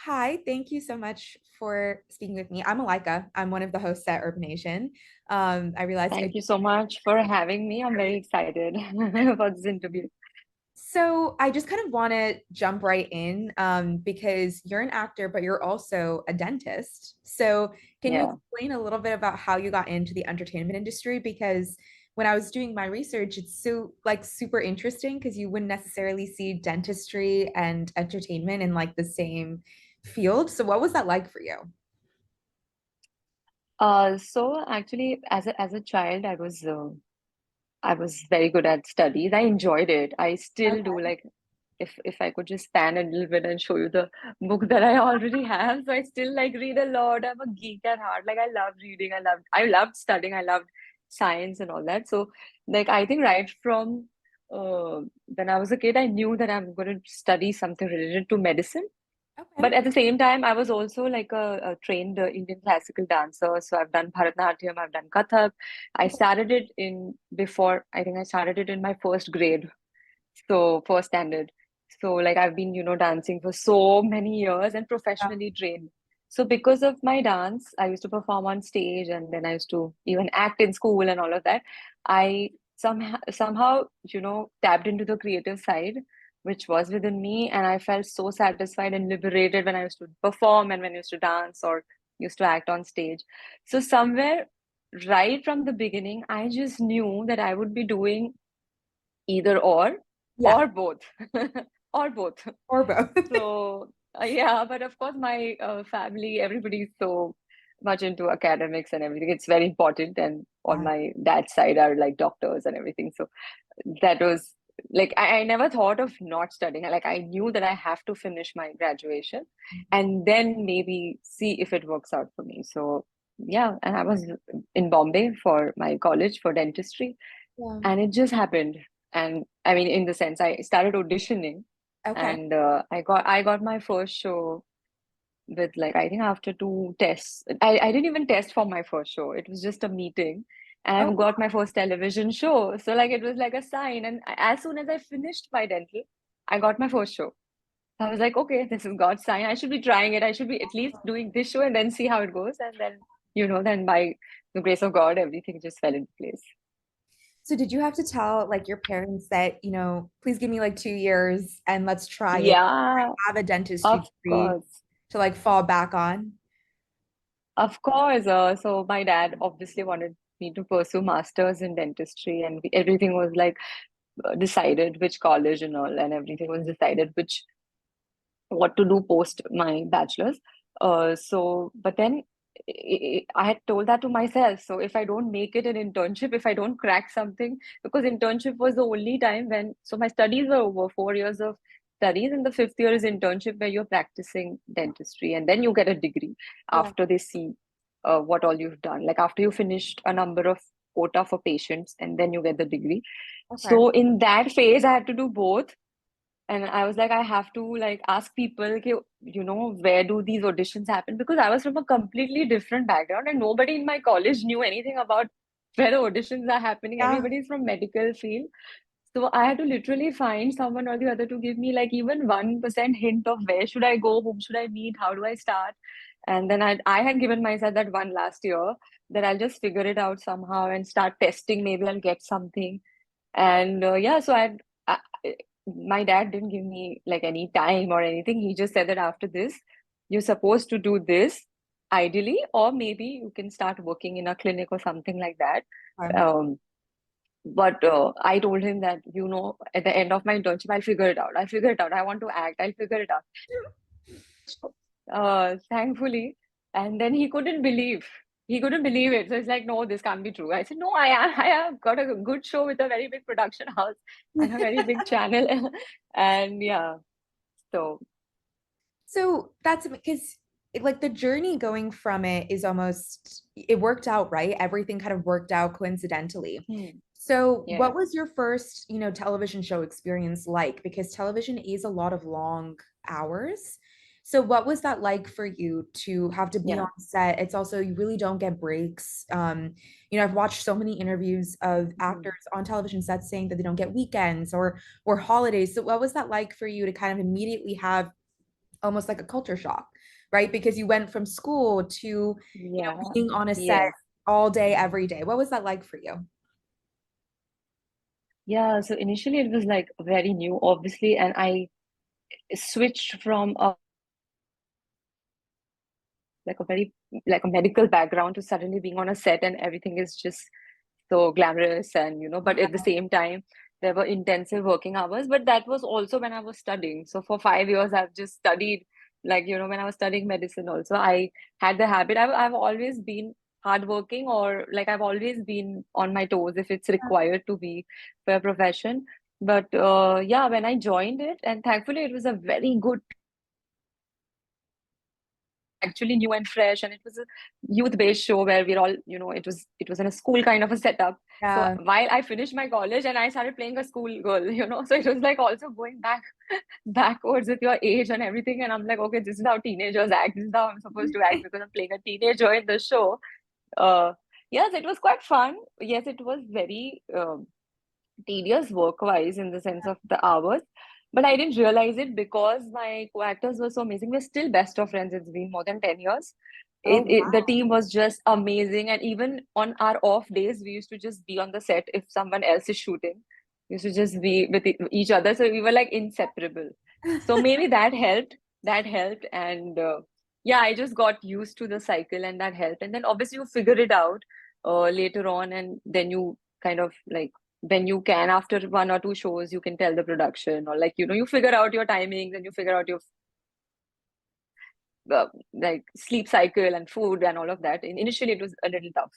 Hi, thank you so much for speaking with me. I'm Alika. I'm one of the hosts at UrbanAsian. I realized Thank you so much for having me. I'm very excited about this interview. so I just kind of want to jump right in because you're an actor, but you're also a dentist. So can you Yeah. explain a little bit about how you got into the entertainment industry? Because when I was doing my research, it's so like super interesting because you wouldn't necessarily see dentistry and entertainment in like the same field. So what was that like for you? So actually, as a child, I was very good at studies. I enjoyed it. I still do. Like, if I could just stand a little bit and show you the book that I already have. So I still like read a lot. I'm a geek at heart. Like I love reading. I loved studying. I loved science and all that. So like I think right from when I was a kid, I knew that I'm going to study something related to medicine. Okay. But at the same time, I was also like a trained Indian classical dancer. So I've done Bharatanatyam, I've done Kathak. I started it in before, I think I started it in my first grade. So first standard. So like I've been, dancing for so many years and Yeah. professionally trained. So because of my dance, I used to perform on stage and then I used to even act in school and all of that. I somehow, tapped into the creative side, which was within me, and I felt so satisfied and liberated when I used to perform and when I used to dance or used to act on stage. So somewhere right from the beginning, I just knew that I would be doing either Yeah, or both or both. or both. So yeah, but of course my family, everybody's so much into academics and everything. It's very important, and on Yeah. my dad's side are like doctors and everything. So that was like I never thought of not studying. Like I knew that I have to finish my graduation and then maybe see if it works out for me. So yeah, and I was in Bombay for my college for dentistry, Yeah. and it just happened. And I mean, in the sense, I started auditioning, Okay. and I got my first show with like I think after two tests. I didn't even test for my first show. It was just a meeting, and I Oh, got my first television show. So like it was like a sign. And as soon as I finished my dental, I got my first show. I was like, okay, this is God's sign. I should be trying it. I should be at least doing this show and then see how it goes. And then, then by the grace of God, everything just fell into place. so did you have to tell like your parents that, please give me like 2 years and let's try it? Yeah, Have a dentistry of degree course. to like fall back on? Of course. So my dad obviously wanted me to pursue masters in dentistry, and everything was like decided which college and all, and everything was decided which what to do post my bachelor's. But then I had told that to myself. So if I don't make it an internship, if I don't crack something, because internship was the only time when, so my studies were over 4 years of studies, and the fifth year is internship where you're practicing dentistry, and then you get a degree Yeah. after they see what all you've done. Like after you finished a number of quota for patients, and then you get the degree. Okay. So in that phase, I had to do both, and I was like, I have to like ask people, okay, where do these auditions happen? Because I was from a completely different background and nobody in my college knew anything about where the auditions are happening. Yeah. Everybody's from medical field. So I had to literally find someone or the other to give me like even 1% hint of where should I go, whom should I meet, how do I start? And then I had given myself that one last year that I'll just figure it out somehow and start testing. Maybe I'll get something. And yeah, so I, my dad didn't give me like any time or anything. He just said that after this, you're supposed to do this ideally, or maybe you can start working in a clinic or something like that. Okay. But I told him that, at the end of my internship, I'll figure it out. I'll figure it out. I want to act. I'll figure it out. Thankfully. And then he couldn't believe. He couldn't believe it. So it's like, no, this can't be true. I said, no, I have got a good show with a very big production house and a very big channel. And yeah, so So that's because like the journey going from it is almost it worked out, right? Everything kind of worked out coincidentally. hmm, So yeah. what was your first, television show experience like? Because television is a lot of long hours. So what was that like for you to have to be Yeah. on set? It's also you really don't get breaks. I've watched so many interviews of Mhm. actors on television sets saying that they don't get weekends or holidays. So what was that like for you to kind of immediately have almost like a culture shock, right? Because you went from school to, Yeah. being on a set Yes. all day, every day. What was that like for you? Yeah. So initially it was like very new, obviously, and I switched from a like a very like a medical background to suddenly being on a set and everything is just so glamorous and but at the same time there were intensive working hours, but that was also when I was studying. So for 5 years I've just studied, like when I was studying medicine also I had the habit. I've always been hardworking, or like I've always been on my toes if it's required to be for a profession. But yeah, when I joined it, and thankfully it was a very good, actually new and fresh, and it was a youth-based show where we're all, it was in a school kind of a setup. So Yeah. while I finished my college and I started playing a school girl, so it was like also going backwards with your age and everything. And I'm like, okay, this is how teenagers act. This is how I'm supposed to act because I'm playing a teenager in the show. Uh, yes, it was quite fun. Yes, it was very tedious work-wise in the sense of the hours. But I didn't realize it because my co-actors were so amazing. We're still best of friends. It's been more than 10 years. Oh, The wow. team was just amazing. And even on our off days, we used to just be on the set if someone else is shooting. We used to just be with each other. So we were like inseparable. So maybe that helped. That helped. And yeah, I just got used to the cycle and that helped. And then obviously you figure it out later on. And then you kind of like, when you can, after one or two shows, you can tell the production, or like you figure out your timings and you figure out your like sleep cycle and food and all of that. And initially it was a little tough.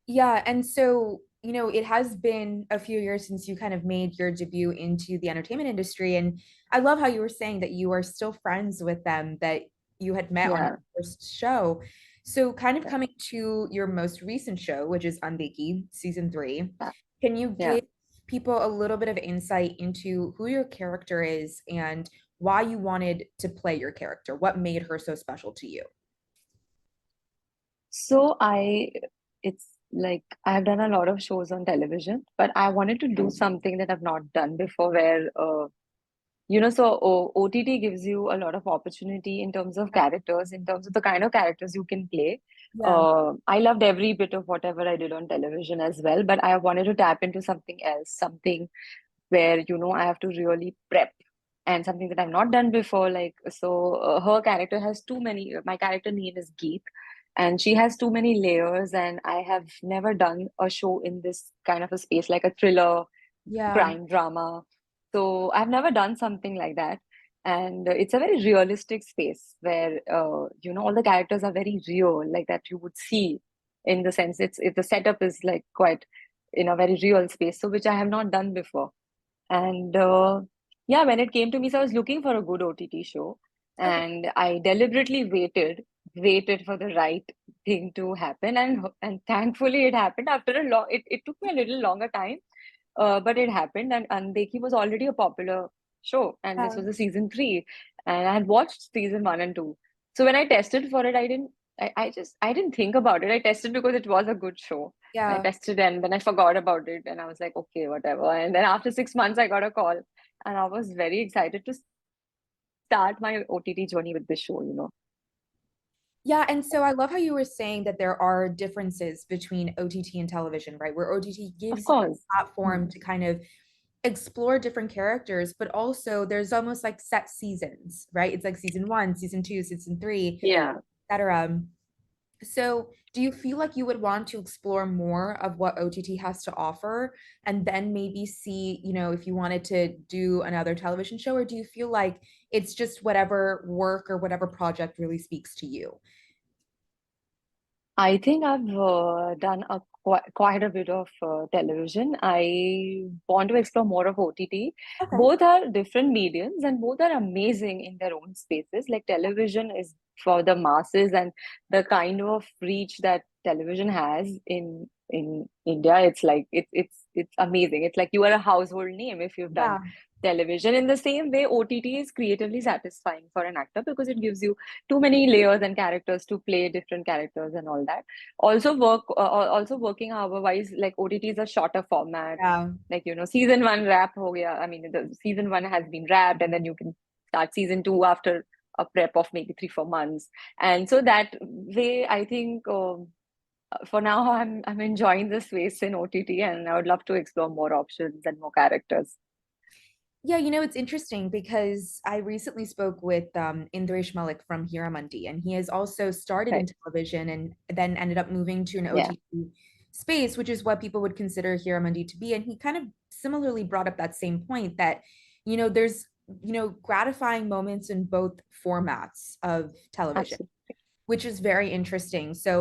Yeah, and so, it has been a few years since you kind of made your debut into the entertainment industry. And I love how you were saying that you are still friends with them that you had met on your Yeah, first show. So, kind of yeah, coming to your most recent show, which is Undheki season 3, yeah, can you yeah. give people a little bit of insight into who your character is and why you wanted to play your character? What made her so special to you? So it's like I've done a lot of shows on television, but I wanted to do something that I've not done before, where so OTT gives you a lot of opportunity in terms of characters, in terms of the kind of characters you can play. Yeah, I loved every bit of whatever I did on television as well, but I wanted to tap into something else, something where I have to really prep, and something that I've not done before. Like, so her character has too many. My character name is Geet, and she has too many layers. And I have never done a show in this kind of a space, like a thriller, yeah, crime drama. So I've never done something like that. And it's a very realistic space where all the characters are very real, like that you would see, in the sense the setup is like quite in a very real space, so which I have not done before. And yeah, when it came to me, so I was looking for a good OTT show, okay, and I deliberately waited for the right thing to happen, and thankfully it happened after a long. It took me a little longer time, but it happened, and Undheki was already a popular show, and this yeah, was the season 3, and I had watched season 1 and 2. So when I tested for it, I didn't think about it. I tested because it was a good show. I yeah. tested and then I forgot about it, and I was like, okay, whatever. And then after 6 months, I got a call, and I was very excited to start my OTT journey with this show. Yeah, and so I love how you were saying that there are differences between OTT and television, right? Where OTT Of gives you course. a platform Hmm. to kind of explore different characters, but also there's almost like set seasons, right? It's like season 1, season 2, season 3, Yeah. etc. So, do you feel like you would want to explore more of what OTT has to offer and then maybe see, if you wanted to do another television show, or do you feel like it's just whatever work or whatever project really speaks to you? I think I've done quite a bit of television. I want to explore more of OTT. Okay. Both are different mediums and both are amazing in their own spaces. Like, television is for the masses, and the kind of reach that television has in India, it's like it's amazing. It's like you are a household name if you've done Yeah. television. In the same way, OTT is creatively satisfying for an actor because it gives you too many layers and characters to play different characters and all that. Also working hour wise, like OTT is a shorter format. Yeah. Like season 1 wrap ho gaya. I mean, the season 1 has been wrapped, and then you can start season two after a prep of maybe 3 4 months. And so that way, I think for now I'm enjoying the space in OTT, and I would love to explore more options and more characters. Yeah, you know, it's interesting because I recently spoke with Indresh Malik from Hiramandi, and he has also started in Right. television and then ended up moving to an Yeah, OTT space, which is what people would consider Hiramandi to be. And he kind of similarly brought up that same point that, there's, gratifying moments in both formats of television, absolutely. which is very interesting. So,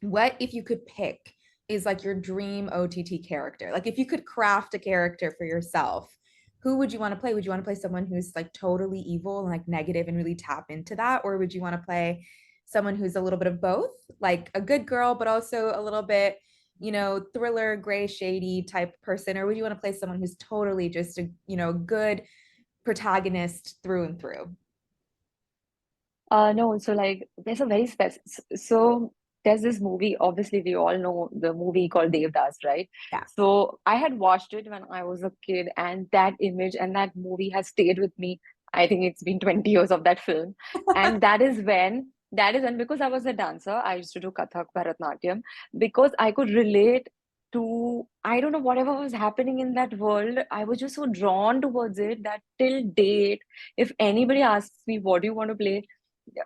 what if you could pick is like your dream OTT character? Like if you could craft a character for yourself, who would you want to play? Would you want to play someone who's like totally evil and like negative and really tap into that? Or would you want to play someone who's a little bit of both, like a good girl, but also a little bit, thriller, gray, shady type person? Or would you want to play someone who's totally just a, good protagonist through and through? No, so like there's a very specific. So there's this movie. Obviously, we all know the movie called Devdas, right? Yeah. So I had watched it when I was a kid, and that image and that movie has stayed with me. I think it's been 20 years of that film, and that is when because I was a dancer, I used to do Kathak, Bharatnatyam, because I could relate to, I don't know, whatever was happening in that world. I was just so drawn towards it that till date, if anybody asks me what do you want to play,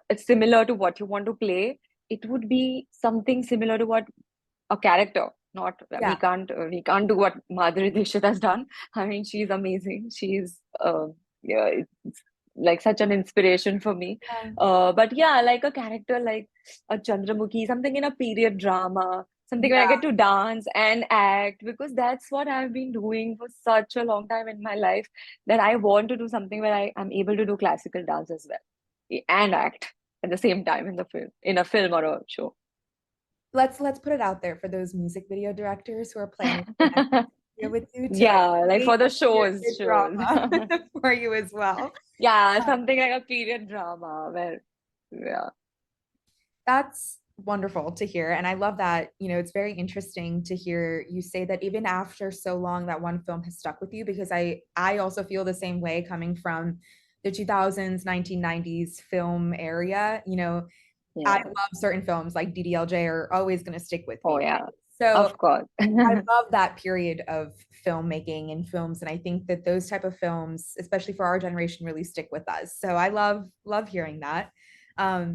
it's similar to what you want to play, it would be something similar to what a character. Not Yeah. we can't do what Madhuri Dixit has done. I mean, she's amazing. She's yeah, it's like such an inspiration for me. Yeah. But yeah, like a character like a Chandramukhi, something in a period drama, something where I Yeah. get to dance and act, because that's what I've been doing for such a long time in my life, that I want to do something where I'm able to do classical dance as well and act at the same time in a film or a show. Let's put it out there for those music video directors who are planning the next year with you to like Yeah, like create for the a shows, period shows. drama for you as well. Yeah, Um, something like a period drama where, yeah. that's wonderful to hear. And I love that, it's very interesting to hear you say that even after so long that one film has stuck with you, because I also feel the same way coming from the 2000s, 1990s film area. I Yeah. love certain films like DDLJ are always going to stick with Oh, me, right? yeah, So of course. I love that period of filmmaking and films, and I think that those type of films, especially for our generation, really stick with us. So I love hearing that.